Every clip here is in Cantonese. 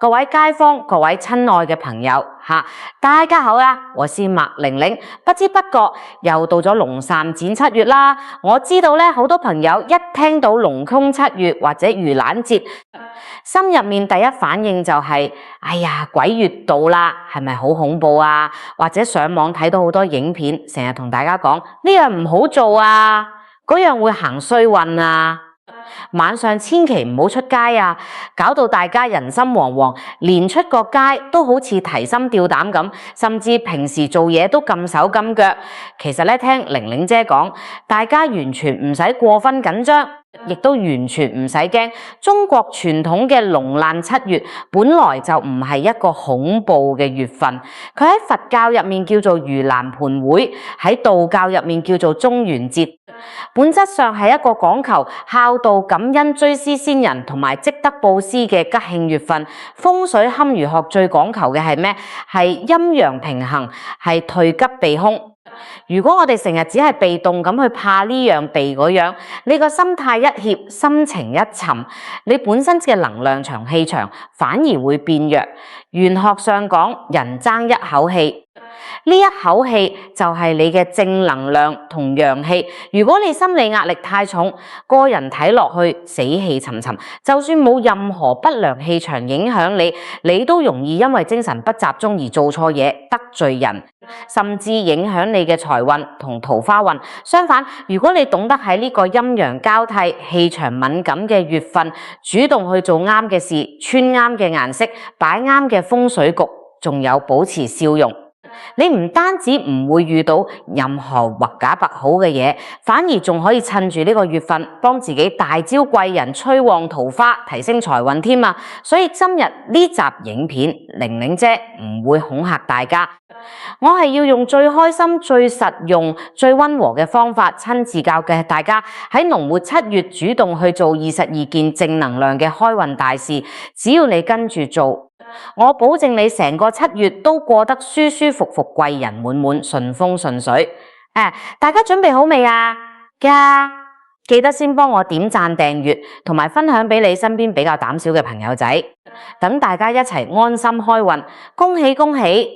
各位街坊、各位親愛嘅朋友大家好啊！我是麥玲玲。不知不覺又到咗龍傘展7月啦。我知道咧，好多朋友一聽到龍空7月或者盂蘭節，心入面第一反應就係哎呀，鬼月到啦，係咪好恐怖啊？或者上網睇到好多影片，成日同大家講呢樣唔好做啊，嗰樣會行衰運啊。晚上千祈唔好出街啊，搞到大家人心惶惶，連出個街都好似提心吊膽咁，甚至平時做嘢都禁手禁腳。其實咧，聽玲玲姐講，大家完全唔使過分緊張，亦都完全唔使驚。中國傳統嘅龍難7月本來就唔係一個恐怖嘅月份，佢喺佛教入面叫做盂蘭盆會，喺道教入面叫做中元節。本質上係一個講求孝道、感恩、追思先人同埋積德布施嘅吉慶月份。風水堪輿學最講求嘅係咩？係陰陽平衡，係退吉避凶。如果我哋成日只係被動咁去怕呢樣避嗰樣，你個心態一怯，心情一沉，你本身嘅能量場氣場反而會變弱。玄學上講，人爭一口氣，呢一口氣就係你嘅正能量同陽氣。如果你心理壓力太重，個人睇落去死氣沉沉，就算冇任何不良氣場影響你，你都容易因為精神不集中而做錯嘢，得罪人，甚至影響你嘅財運同桃花運。相反，如果你懂得喺呢個陰陽交替、氣場敏感嘅月份，主動去做啱嘅事，穿啱嘅顏色，擺啱嘅風水局，仲有保持笑容，你唔單止唔會遇到任何或假不好嘅嘢，反而仲可以趁住呢個月份幫自己大招貴人，催旺桃花，提升財運添啊！所以今日呢集影片，玲玲姐唔會恐嚇大家，我係要用最開心、最實用、最溫和嘅方法，親自教嘅大家喺龍活7月主動去做22件正能量嘅開運大事。只要你跟住做，我保證你成個7月都過得舒舒服服、貴人滿滿、順風順水。大家準備好未啊？記得先幫我點讚、訂閱同埋分享俾你身邊比較膽小嘅朋友仔，等大家一齊安心開運。恭喜恭喜！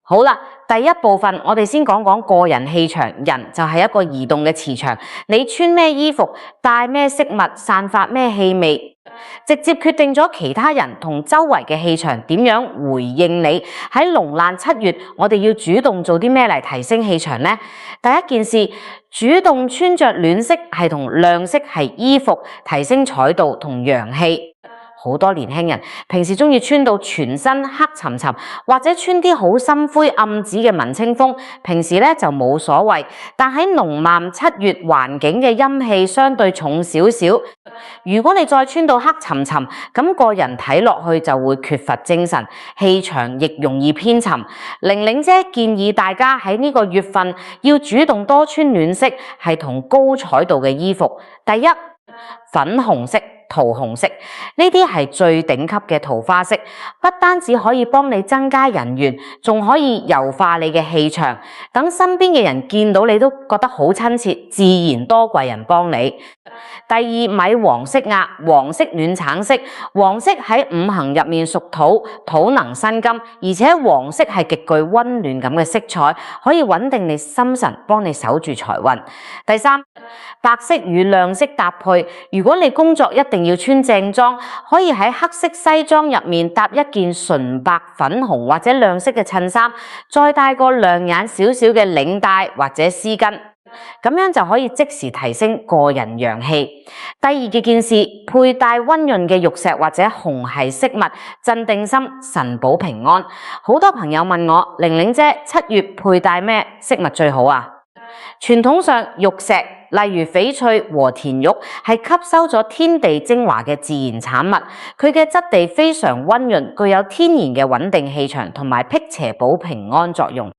好啦，第一部分我哋先講講個人氣場。人就係一個移動嘅磁場，你穿咩衣服、帶咩飾物、散發咩氣味，直接決定咗其他人同周圍嘅氣場點樣回應你。喺龍難7月，我哋要主動做啲咩嚟提升氣場呢？第一件事，主動穿着暖色係同亮色係衣服，提升彩度同陽氣。好多年輕人平時中意穿到全身黑沉沉，或者穿啲好深灰暗紫嘅文青風，平時咧就冇所謂。但喺龍南7月，環境嘅陰氣相對重少少，如果你再穿到黑沉沉，咁個人睇落去就會缺乏精神，氣場亦容易偏沉。玲玲姐建議大家喺呢個月份要主動多穿暖色，係同高彩度嘅衣服。第一，粉紅色、桃紅色，呢啲係最頂級嘅桃花色，不單止可以幫你增加人緣，仲可以柔化你嘅氣場，等身邊嘅人見到你都覺得好親切，自然多貴人幫你。第二，米黃色呀，黃色暖橙色，黃色喺五行入面屬土，土能生金，而且黃色係極具溫暖感嘅色彩，可以穩定你心神，幫你守住財運。第三，白色與亮色搭配，如果你工作一定要穿正裝，可以喺黑色西裝入面搭一件純白、粉紅或者亮色嘅襯衫，再戴個亮眼少少嘅領帶或者絲巾，咁樣就可以即時提升個人陽氣。第二件事，佩戴溫潤嘅玉石或者紅系飾物，鎮定心，神保平安。好多朋友問我，玲玲姐7月佩戴咩飾物最好啊？傳統上，玉石例如翡翠和田玉係吸收咗天地精華嘅自然產物，佢嘅質地非常溫潤，具有天然嘅穩定氣場同埋辟邪保平安作用。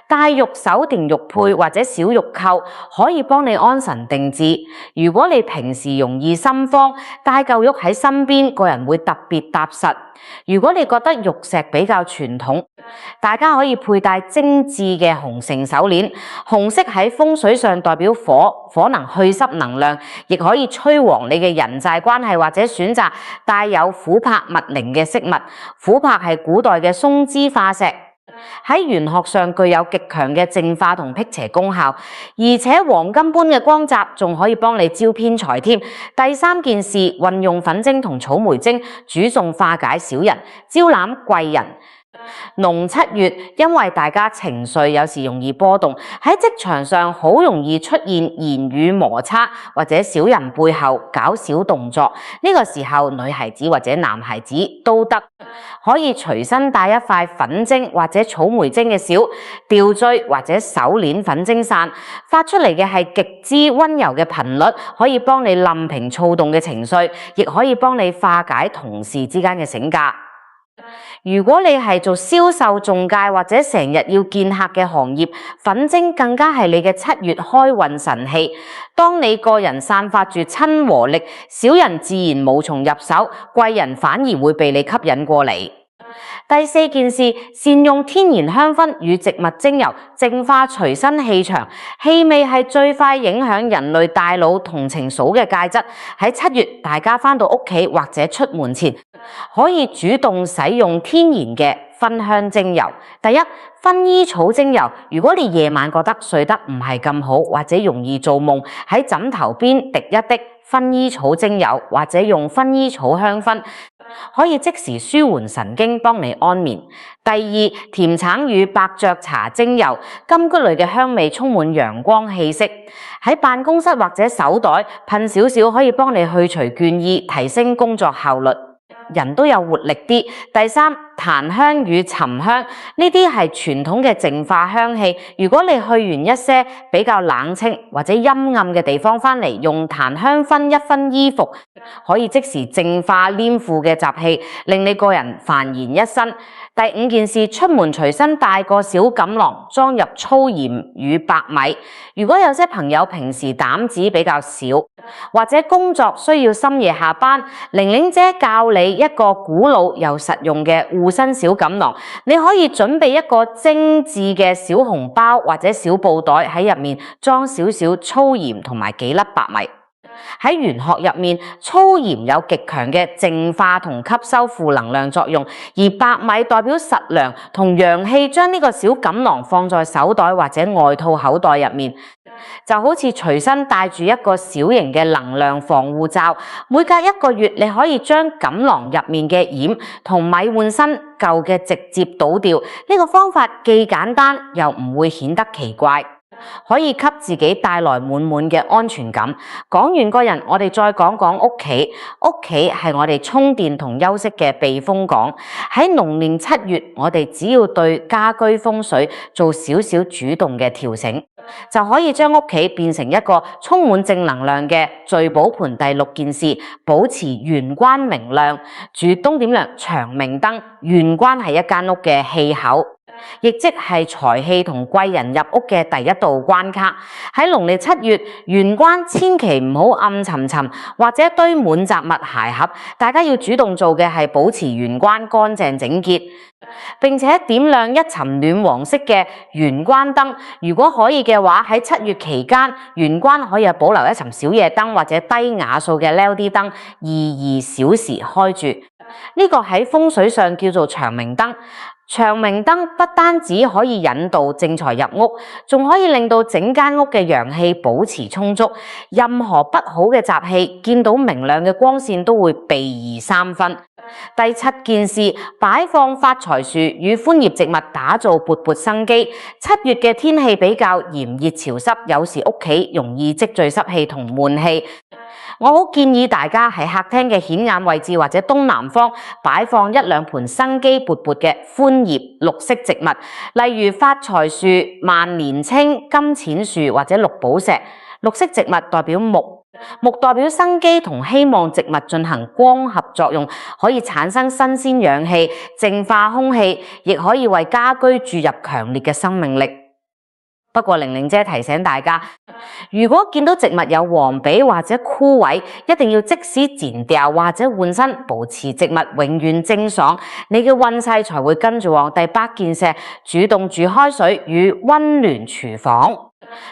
戴玉手定玉佩或者小玉扣可以幫你安神定志。如果你平時容易心慌，戴嚿玉喺身邊，個人會特別踏實。如果你覺得玉石比較傳統，大家可以佩戴精緻嘅紅繩手鏈，紅色喺風水上代表火，火能去濕能量，亦可以催旺你嘅人際關係，或者選擇帶有琥珀物靈嘅飾物。琥珀係古代嘅松脂化石，喺玄學上具有極強嘅淨化同辟邪功效，而且黃金般嘅光澤仲可以幫你招偏財添。第三件事，運用粉晶同草莓晶煮餸化解小人，招攬貴人。農7月，因為大家情緒有時容易波動，喺職場上好容易出現言語摩擦或者小人背後搞小動作。呢個時候，女孩子或者男孩子都得，可以隨身帶一塊粉晶或者草莓晶嘅小吊墜或者手鏈粉晶傘，發出嚟嘅係極之溫柔嘅頻率，可以幫你冧平躁動嘅情緒，亦可以幫你化解同事之間嘅醒架。如果你係做銷售中介或者成日要見客嘅行業，粉晶更加係你嘅7月開運神器。當你個人散發住親和力，小人自然無從入手，貴人反而會被你吸引過嚟。第四件事，善用天然香薰與植物精油淨化隨身氣場。氣味係最快影響人類大腦同情數嘅介質。喺7月，大家返到屋企或者出門前，可以主動使用天然嘅薰香精油。第一，薰衣草精油。如果你夜晚覺得睡得唔係咁好，或者容易做夢，喺枕頭邊滴一滴薰衣草精油，或者用薰衣草香薰，可以即時舒緩神經，幫你安眠。第二，甜橙與伯爵茶精油。柑橘類嘅香味充滿陽光氣息，喺辦公室或者手袋噴少少，可以幫你去除倦意，提升工作效率，人都有活力啲。第三，檀香與沉香，呢啲係傳統嘅淨化香氣。如果你去完一些比較冷清或者陰暗嘅地方返嚟，用檀香薰一薰衣服，可以即時淨化黏附嘅雜氣，令你個人煥然一新。第五件事，出門隨身帶個小錦囊，裝入粗鹽與白米。如果有些朋友平時膽子比較小，或者工作需要深夜下班，玲玲姐教你一個古老又實用嘅護身小錦囊。你可以準備一個精緻嘅小紅包或者小布袋，喺入面裝少少粗鹽同埋幾粒白米。喺玄學入面，粗鹽有極強嘅淨化同吸收負能量作用，而白米代表實糧同陽氣。將呢個小錦囊放在手袋或者外套口袋入面，就好似隨身帶住一個小型嘅能量防護罩。每隔1個月，你可以將錦囊入面嘅鹽同米換新，舊嘅直接倒掉。呢個方法既簡單又唔會顯得奇怪，可以給自己帶來滿滿嘅安全感。講完個人，我哋再講講屋企。屋企係我哋充電同休息嘅避風港。喺龍年7月，我哋只要對家居風水做少少主動嘅調整，就可以將屋企變成一個充滿正能量嘅聚寶盆。第6件事，保持玄關明亮。住東點亮長明燈，玄關係一間屋嘅氣口，亦即係財氣同貴人入屋嘅第一道關卡。喺農曆7月，玄關千祈唔好暗沉沉或者堆滿雜物鞋盒。大家要主動做嘅係保持玄關乾淨整潔，並且點亮一層暖黃色嘅玄關燈。如果可以嘅話，喺7月期間，玄關可以保留一層小夜燈或者低瓦數嘅 LED 燈，22小時開住。呢個喺風水上叫做長明燈。長明燈不單止可以引導正財入屋，仲可以令到整間屋嘅陽氣保持充足。任何不好嘅雜氣，見到明亮嘅光線都會避而3分。第7件事，擺放發財樹與寬葉植物，打造勃勃生機。7月嘅天氣比較炎熱潮濕，有時屋企容易積聚濕氣同悶氣。我好建議大家喺客廳嘅顯眼位置或者東南方擺放1兩盆生機勃勃嘅寬葉綠色植物，例如發財樹、萬年青、金錢樹或者綠寶石。綠色植物代表木，木代表生機同希望，植物進行光合作用，可以產生新鮮氧氣，淨化空氣，亦可以為家居注入強烈嘅生命力。不過玲玲姐提醒大家，如果見到植物有黃髀或者枯萎，一定要即時剪掉或者換新，保持植物永遠清爽，你嘅運勢才會跟住旺。第八件事，主動煮開水與溫暖廚房，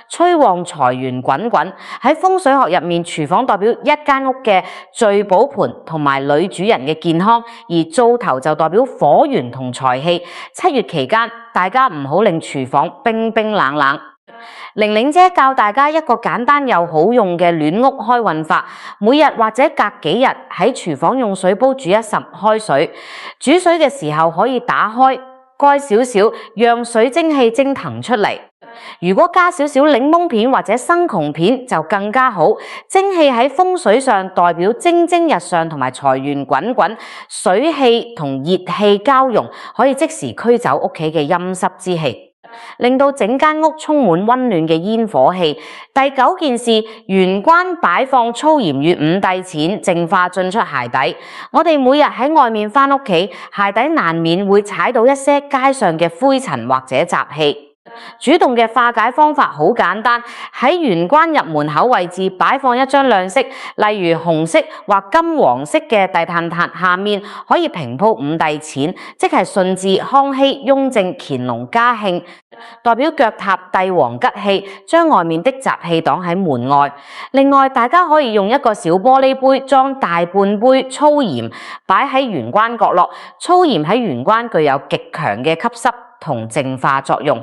催旺財源滾滾。喺風水學入面，廚房代表一間屋嘅聚寶盆同埋女主人嘅健康，而灶頭就代表火源同財氣。7月期間，大家唔好令廚房冰冰冷冷。玲玲姐教大家一個簡單又好用嘅暖屋開運法，每日或者隔幾日喺廚房用水煲煮一10開水，煮水嘅時候可以打開蓋少少，讓水蒸氣蒸騰出嚟。如果加少少檸檬片或者生窮片就更加好。蒸氣喺風水上代表蒸蒸日上同埋財源滾滾，水氣同熱氣交融，可以即時驅走屋企嘅陰濕之氣，令到整間屋充滿溫暖嘅煙火氣。第9件事，玄關擺放粗鹽與五帝錢，淨化進出鞋底。我哋每日喺外面返屋企，鞋底難免會踩到一些街上嘅灰塵或者雜氣。主動嘅化解方法好簡單，喺玄關入門口位置擺放一張亮色，例如紅色或金黃色嘅地毯，下面可以平鋪五帝錢，即係順治、康熙、雍正、乾隆、嘉慶，代表腳踏帝王吉氣，將外面的雜氣擋喺門外。另外，大家可以用一個小玻璃杯裝大半杯粗鹽，擺喺玄關角落。粗鹽喺玄關具有極強嘅吸濕同淨化作用，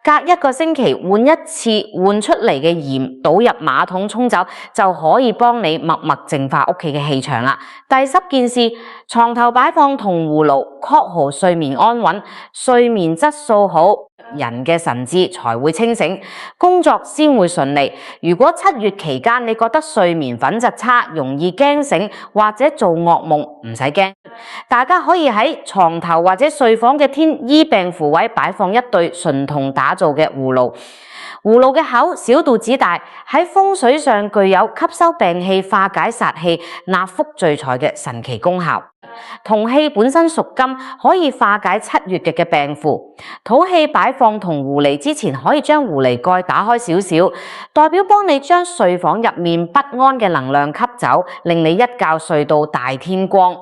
隔1個星期換一次，換出嚟嘅鹽倒入馬桶沖走，就可以幫你默默淨化屋企嘅氣場啦。第10件事，床頭擺放銅葫蘆，確保睡眠安穩，睡眠質素好，人嘅神智才會清醒，工作先會順利。如果7月期間你覺得睡眠品質差，容易驚醒或者做噩夢，唔使驚，大家可以喺床頭或者睡房嘅天醫病符位擺放一對純銅打造嘅葫蘆。葫蘆嘅口小肚子大，喺風水上具有吸收病氣、化解煞氣、納福聚財嘅神奇功效。銅氣本身屬金，可以化解7月嘅病符。土氣擺放銅狐狸之前，可以將狐狸蓋打開少少，代表幫你將睡房入面不安嘅能量吸走，令你一覺睡到大天光，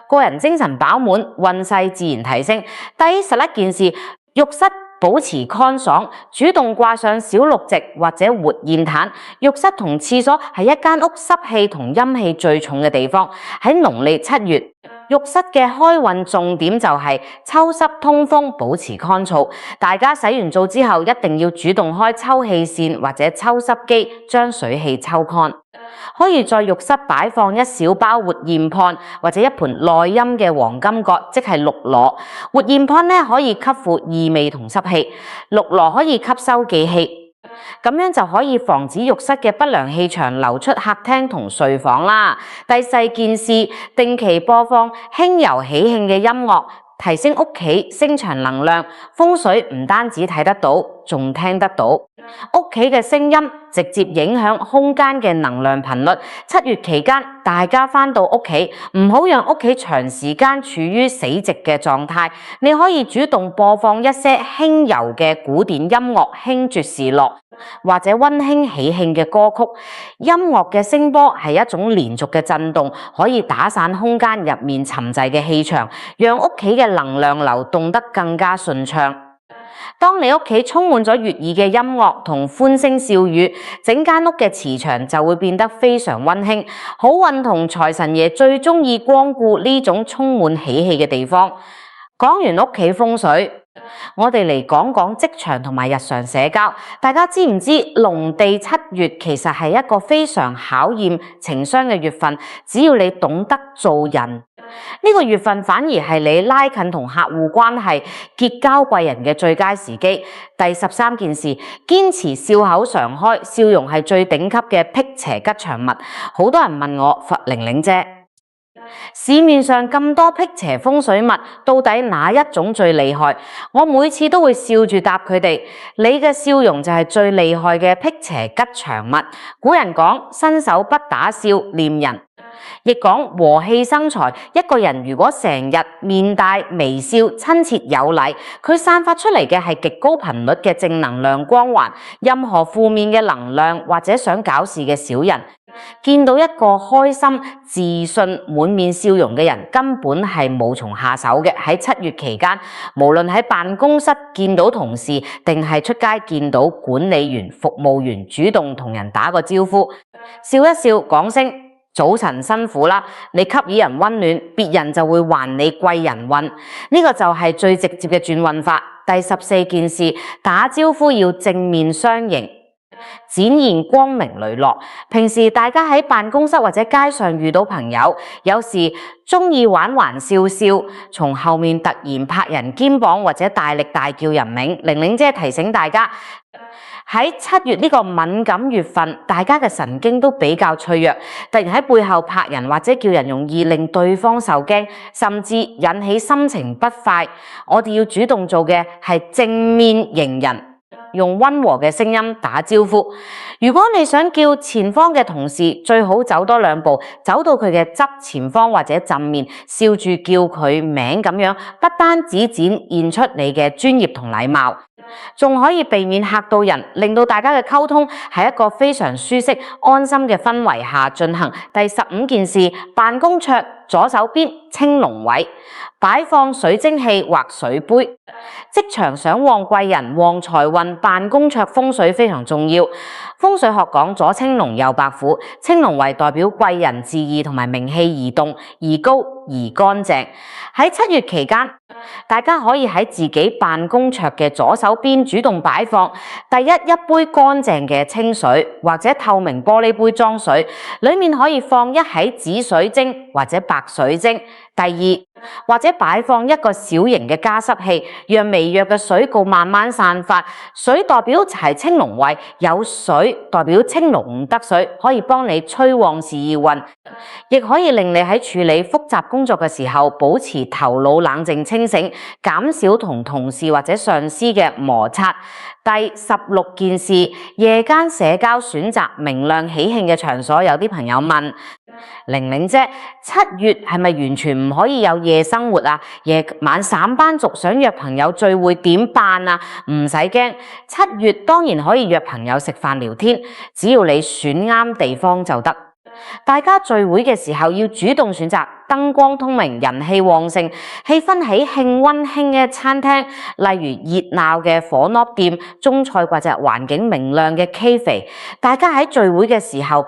個人精神飽滿，運勢自然提升。第11件事，浴室保持乾爽，主動掛上小綠植或者活燕毯。浴室同廁所係一間屋濕氣同陰氣最重嘅地方。喺農曆7月，浴室嘅開運重點就係抽濕通風，保持乾燥。大家洗完澡之後，一定要主動開抽氣扇或者抽濕機，將水氣抽乾。可以在浴室擺放一小包活燕泡或者一盤內陰嘅黃金葛，即係綠蘿。活燕泡可以吸附異味同濕氣，綠蘿可以吸收忌氣，咁樣就可以防止浴室嘅不良氣場流出客廳同睡房啦。第4件事，定期播放輕柔喜慶嘅音樂，提升屋企聲場能量。風水唔單止睇得到，仲聽得到。屋企嘅聲音直接影響空間嘅能量頻率。7月期間，大家返到屋企，唔好讓屋企長時間處於死寂嘅狀態。你可以主動播放一些輕柔嘅古典音樂，輕爵士樂或者溫馨喜慶嘅歌曲。音樂嘅聲波係一種連續嘅震動，可以打散空間入面沉滯嘅氣場，讓屋企嘅能量流動得更加順暢。當你屋企充滿咗悅耳嘅音樂同歡聲笑語，整間屋嘅磁場就會變得非常溫馨。好運同財神爺最中意光顧呢種充滿喜氣嘅地方。講完屋企風水，我哋嚟講講職場同埋日常社交。大家知唔知農曆7月其實係一個非常考驗情商嘅月份？只要你懂得做人，呢個月份反而係你拉近同客戶關係、結交貴人嘅最佳時機。第13件事，堅持笑口常開，笑容係最頂級嘅辟邪吉祥物。好多人問我佛玲玲姐，市面上咁多辟邪風水物，到底哪一種最厲害？我每次都會笑住答佢哋，你嘅笑容就係最厲害嘅辟邪吉祥物。古人講，伸手不打笑臉人，亦講和氣生財。一個人如果成日面帶微笑、親切有禮，佢散發出嚟嘅係極高頻率嘅正能量光環。任何負面嘅能量或者想搞事嘅小人，見到一個開心、自信、滿面笑容嘅人，根本係無從下手嘅。喺7月期間，無論喺辦公室見到同事，定係出街見到管理員、服務員，主動同人打個招呼，笑一笑，講聲早晨辛苦啦，你給予人溫暖，別人就會還你貴人運。呢個就係最直接嘅轉運法。第14件事，打招呼要正面相迎，展現光明磊落。平時大家喺辦公室或者街上遇到朋友，有時中意玩笑笑，從後面突然拍人肩膀或者大力大叫人名。玲玲姐提醒大家，喺7月呢個敏感月份，大家嘅神經都比較脆弱，突然喺背後拍人或者叫人，容易令對方受驚，甚至引起心情不快。我哋要主動做嘅係正面迎人，用溫和嘅聲音打招呼。如果你想叫前方嘅同事，最好走多2步，走到佢嘅側前方或者正面，笑住叫佢名咁樣，不單止展現出你嘅專業同禮貌，仲可以避免嚇到人，令到大家嘅溝通係一個非常舒適、安心嘅氛圍下進行。第15件事，辦公桌左手邊青龍位，擺放水晶器或水杯。職場想旺貴人、旺財運，辦公桌風水非常重要。風水學講左青龍右白虎，青龍位代表貴人志意同埋名氣移動，而高而乾淨。喺7月期間，大家可以喺自己辦公桌嘅左手邊主動擺放第一杯乾淨嘅清水或者透明玻璃杯裝水，裡面可以放一喺紫水晶或者白水晶。第二，或者擺放一個小型嘅加濕器，讓微弱嘅水垢慢慢散發。水代表就係青龍位，有水代表青龍得水，可以幫你催旺事業運，亦可以令你喺處理複雜工作嘅時候保持頭腦冷靜清醒，減少同同事或者上司嘅摩擦。第16件事，夜間社交選擇明亮喜慶嘅場所。有啲朋友問玲玲姐，7月係咪完全唔可以有夜生活啊？夜晚上班族想約朋友聚會點辦啊？唔使驚，7月當然可以約朋友食飯聊天，只要你選啱地方就得。大家聚會嘅時候要主動選擇燈光通明、人氣旺盛、氣氛喜慶溫馨嘅餐廳，例如熱鬧嘅火鍋店、中菜或者環境明亮嘅 cafe。大家喺聚會嘅時候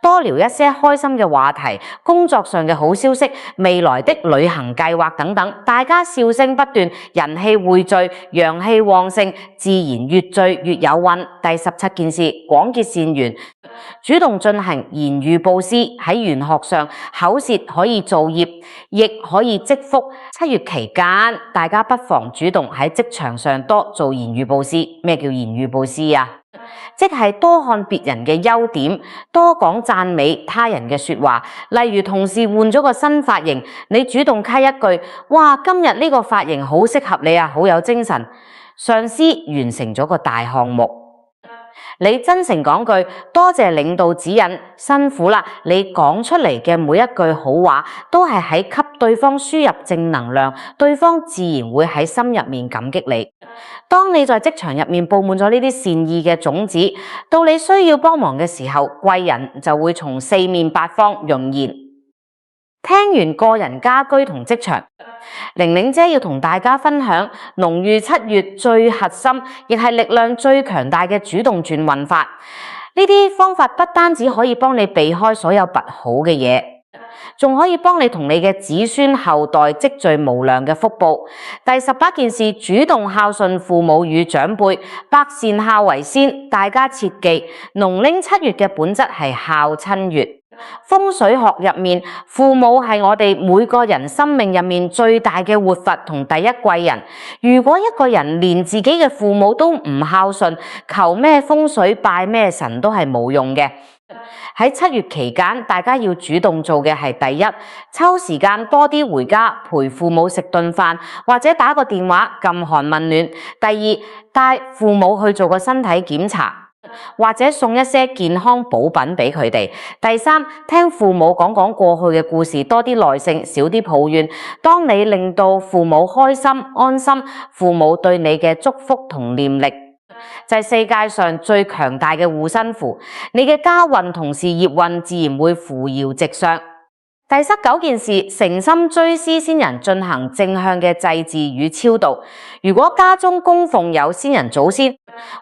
多聊一些開心嘅話題，工作上嘅好消息、未來的旅行計劃等等，大家笑聲不斷，人氣匯聚，陽氣旺盛，自然越聚越有運。第17件事，廣結善緣，主動進行言語布施。喺玄學上，口舌可以造業，亦可以積福。7月期間，大家不妨主動喺職場上多做言語布施。咩叫言語布施啊？即係多看別人嘅優點，多講讚美他人嘅說話。例如同事換咗個新髮型，你主動揩一句：哇，今日呢個髮型好適合你啊，好有精神。上司完成咗個大項目。你真誠講句多謝領導指引，辛苦啦！你講出嚟嘅每一句好話，都係喺給對方輸入正能量，對方自然會喺心入面感激你。當你在職場入面佈滿咗呢啲善意嘅種子，到你需要幫忙嘅時候，貴人就會從4面8方湧現。聽完個人家居同職場，玲玲姐要同大家分享農曆7月最核心，亦係力量最強大嘅主動轉運法。呢啲方法不單止可以幫你避開所有不好嘅嘢，仲可以幫你同你嘅子孫後代積聚無量嘅福報。第18件事，主動孝順父母與長輩，百善孝為先。大家切記，農曆7月嘅本質係孝親月。風水學入面，父母係我哋每個人生命入面最大嘅活佛同第一貴人。如果一個人連自己嘅父母都唔孝順，求咩風水拜咩神都係冇用嘅。喺7月期間，大家要主動做嘅係第一，抽時間多啲回家陪父母食頓飯，或者打個電話撳寒問暖。第二，帶父母去做個身體檢查。或者送一些健康補品俾佢哋。第三，聽父母講講過去嘅故事，多啲耐性，少啲抱怨。當你令到父母開心安心，父母對你嘅祝福同念力就係世界上最強大嘅護身符，你嘅家運同事業運自然會扶搖直上。第9件事，誠心追思先人，進行正向嘅祭祀與超度。如果家中供奉有先人祖先，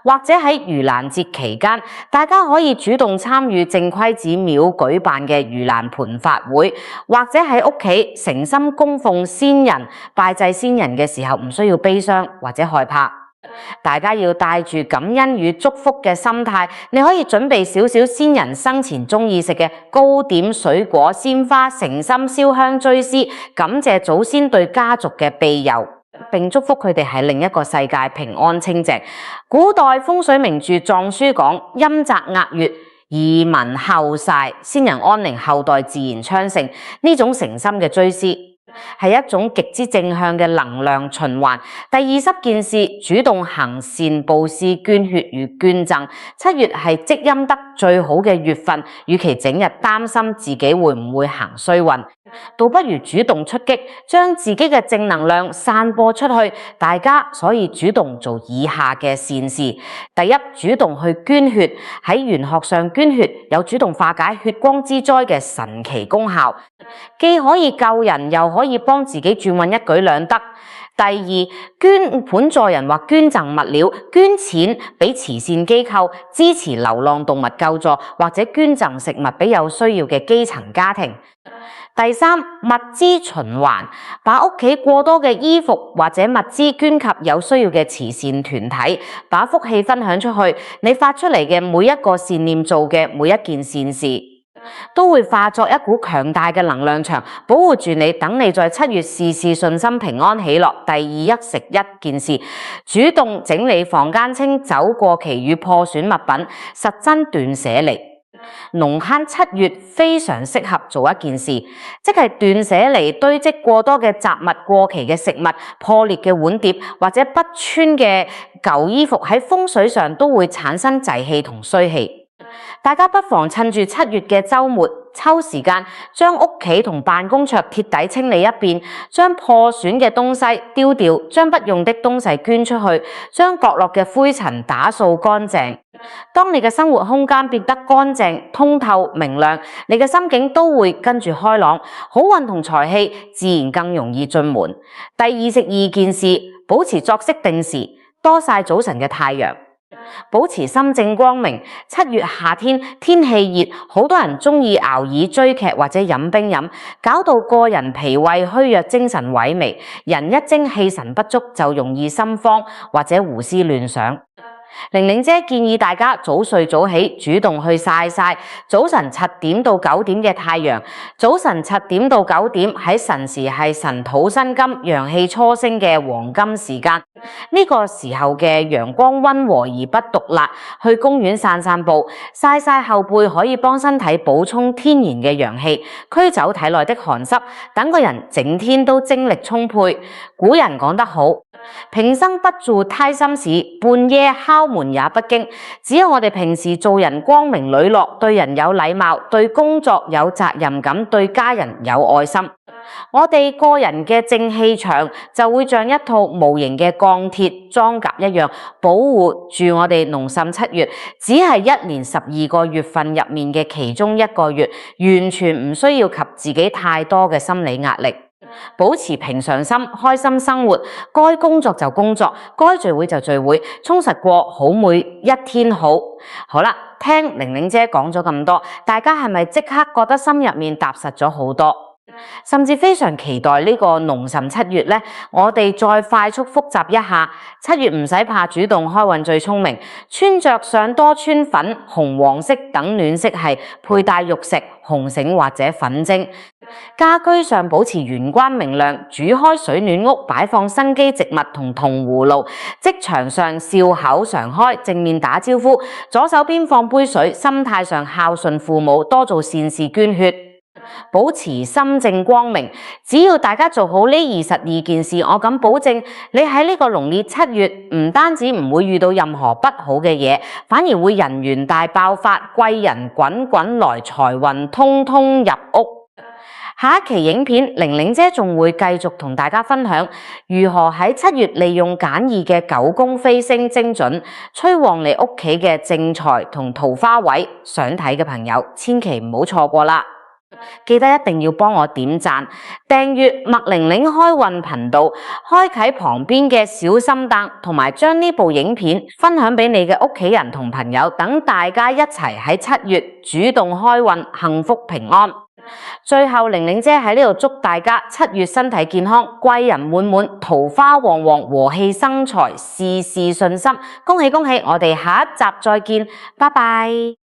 或者喺盂蘭節期間，大家可以主動參與正規寺廟舉辦嘅盂蘭盆法會，或者喺屋企誠心供奉先人、拜祭先人嘅時候，唔需要悲傷或者害怕。大家要帶住感恩與祝福嘅心態，你可以準備少少先人生前中意食嘅糕點、水果、鮮花，誠心燒香追思，感謝祖先對家族嘅庇佑，並祝福佢哋喺另一個世界平安清淨。古代風水名著《藏書》講：陰宅壓月，移民後曬，先人安寧，後代自然昌盛。呢種誠心嘅追思係一種極之正向嘅能量循環。第20件事，主動行善布施、捐血與捐贈。7月係積陰德最好嘅月份，與其整日擔心自己會唔會行衰運，倒不如主動出擊，將自己嘅正能量散播出去。大家所以主動做以下嘅善事。第一，主動去捐血。喺玄學上，捐血有主動化解血光之災嘅神奇功效，既可以救人，又可以幫自己轉運，一舉兩得。第二，捐款助人或捐贈物料，捐錢俾慈善機構，支持流浪動物救助，或者捐贈食物俾有需要嘅基層家庭。第三，物資循環，把屋企過多嘅衣服或者物資捐給有需要嘅慈善團體，把福氣分享出去。你發出嚟嘅每一個善念做嘅每一件善事，都會化作一股強大嘅能量場，保護住你，等你在7月事事順心、平安喜樂。第二，1件事，主動整理房間，清走過期與破損物品，實真斷捨離。農慳7月非常適合做一件事，即係斷捨離堆積過多嘅雜物、過期嘅食物、破裂嘅碗碟或者不穿嘅舊衣服，喺風水上都會產生滯氣同衰氣。大家不妨趁住7月嘅週末，抽時間將屋企同辦公桌徹底清理一遍，將破損嘅東西丟掉，將不用的東西捐出去，將角落嘅灰塵打掃乾淨。當你嘅生活空間變得乾淨、通透、明亮，你嘅心境都會跟住開朗，好運同財氣自然更容易進門。第22件事，保持作息定時，多曬早晨嘅太陽。保持心正光明。7月夏天，天氣熱，好多人中意熬夜追劇或者飲冰飲，搞到個人脾胃虛弱、精神萎靡。人一精氣神不足，就容易心慌或者胡思亂想。玲玲姐建議大家早睡早起，主動去曬曬早晨7點到9點嘅太陽。早晨7點到9點喺辰時係辰土生金，陽氣初升嘅黃金時間。呢個時候嘅陽光溫和而不毒辣，去公園散散步，曬曬後背可以幫身體補充天然嘅陽氣，驅走體內的寒濕，等個人整天都精力充沛。古人講得好，平生不做胎心事，半夜敲門也不驚。只要我哋平時做人光明磊落，對人有禮貌，對工作有責任感，對家人有愛心，我哋個人嘅正氣場就會像一套無形嘅鋼鐵裝甲一樣，保護住我哋農曆7月，只係1年12個月份入面嘅其中1個月，完全唔需要及自己太多嘅心理壓力。保持平常心，開心生活，該工作就工作，該聚會就聚會，充實過好每一天好。好啦，聽玲玲姐講咗咁多，大家係咪即刻覺得心入面踏實咗好多？甚至非常期待呢個農曆7月呢？我哋再快速複習一下。7月唔使怕，主動開運最聰明。穿着上多穿粉、紅黃色等暖色系，佩戴玉石、紅繩或者粉晶。家居上保持玄關明亮，煮開水暖屋，擺放生機植物同銅葫蘆。職場上笑口常開，正面打招呼，左手邊放杯水，心態上孝順父母，多做善事捐血。保持心正光明。只要大家做好呢22件事，我敢保證你喺呢個農曆7月唔單止唔會遇到任何不好嘅嘢，反而會人緣大爆發，貴人滾滾來，財運通通入屋。下一期影片，玲玲姐仲會繼續同大家分享如何喺7月利用簡易嘅9宮飛星精準，催旺你屋企嘅正財同桃花位。想睇嘅朋友千祈唔好錯過啦！記得一定要幫我點讚、訂閱麥玲玲開運頻道，開啟旁邊嘅小心燈，同埋將呢部影片分享俾你嘅屋企人同朋友，等大家一齊喺7月主動開運，幸福平安。最後，玲玲姐喺呢度祝大家7月身體健康，貴人滿滿，桃花旺旺，和氣生財，事事順心。恭喜恭喜！我哋下一集再見，拜拜。